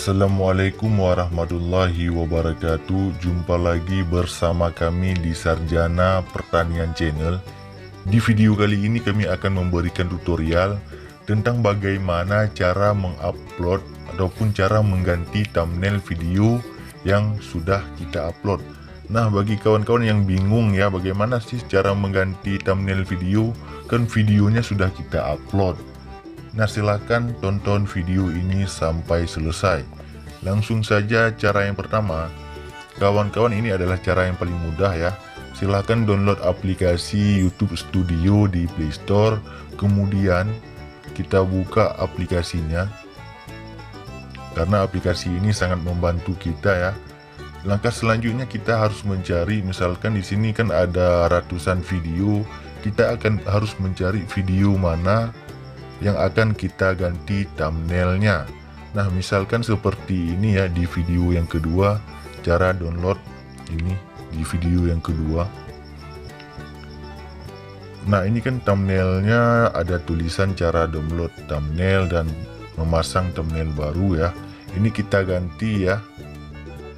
Assalamualaikum warahmatullahi wabarakatuh. Jumpa lagi bersama kami di Sarjana Pertanian Channel. Di video kali ini kami akan memberikan tutorial tentang bagaimana cara mengupload ataupun cara mengganti thumbnail video yang sudah kita upload. Nah, bagi kawan-kawan yang bingung ya bagaimana sih cara mengganti thumbnail video, kan videonya sudah kita upload. Nah, silahkan tonton video ini sampai selesai. Langsung saja cara yang pertama. Kawan-kawan, ini adalah cara yang paling mudah ya. Silahkan download aplikasi YouTube Studio di Play Store. Kemudian kita buka aplikasinya. Karena aplikasi ini sangat membantu kita ya. Langkah selanjutnya kita harus mencari, misalkan di sini kan ada ratusan video. Kita harus mencari video mana yang akan kita ganti thumbnailnya. Nah, misalkan seperti ini ya, di video yang kedua, cara download ini di video yang kedua. Nah, ini kan thumbnailnya ada tulisan cara download thumbnail dan memasang thumbnail baru ya. Ini kita ganti ya.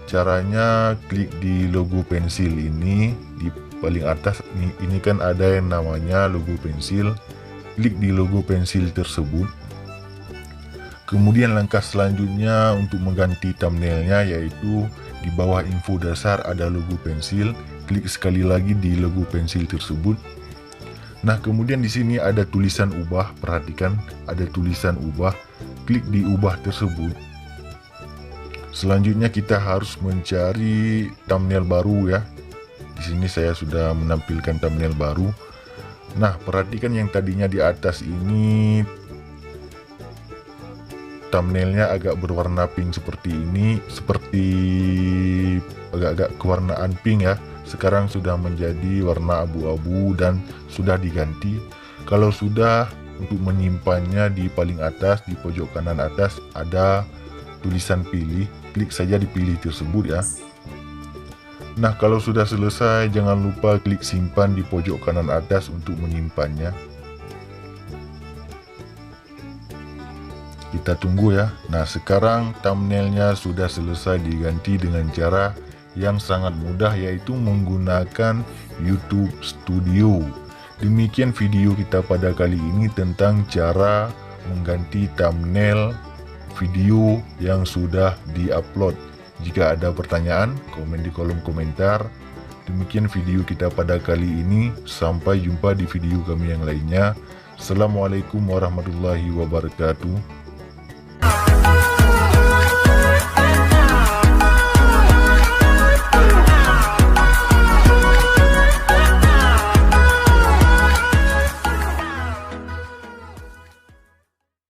Caranya klik di logo pensil ini di paling atas. Ini kan ada yang namanya logo pensil. Klik di logo pensil tersebut. Kemudian langkah selanjutnya untuk mengganti thumbnailnya yaitu di bawah info dasar ada logo pensil. Klik sekali lagi di logo pensil tersebut. Nah, kemudian di sini ada tulisan ubah. Perhatikan ada tulisan ubah. Klik di ubah tersebut. Selanjutnya kita harus mencari thumbnail baru ya. Di sini saya sudah menampilkan thumbnail baru. Nah, perhatikan yang tadinya di atas ini thumbnailnya agak berwarna pink seperti ini, seperti agak-agak kewarnaan pink ya. Sekarang sudah menjadi warna abu-abu dan sudah diganti. Kalau sudah, untuk menyimpannya di paling atas, di pojok kanan atas ada tulisan pilih. Klik saja di pilih tersebut ya. Nah, kalau sudah selesai, jangan lupa klik simpan di pojok kanan atas untuk menyimpannya. Kita tunggu ya. Nah, sekarang thumbnailnya sudah selesai diganti dengan cara yang sangat mudah, yaitu menggunakan YouTube Studio. Demikian video kita pada kali ini tentang cara mengganti thumbnail video yang sudah diupload. Jika ada pertanyaan, komen di kolom komentar. Demikian video kita pada kali ini. Sampai jumpa di video kami yang lainnya. Assalamualaikum warahmatullahi wabarakatuh.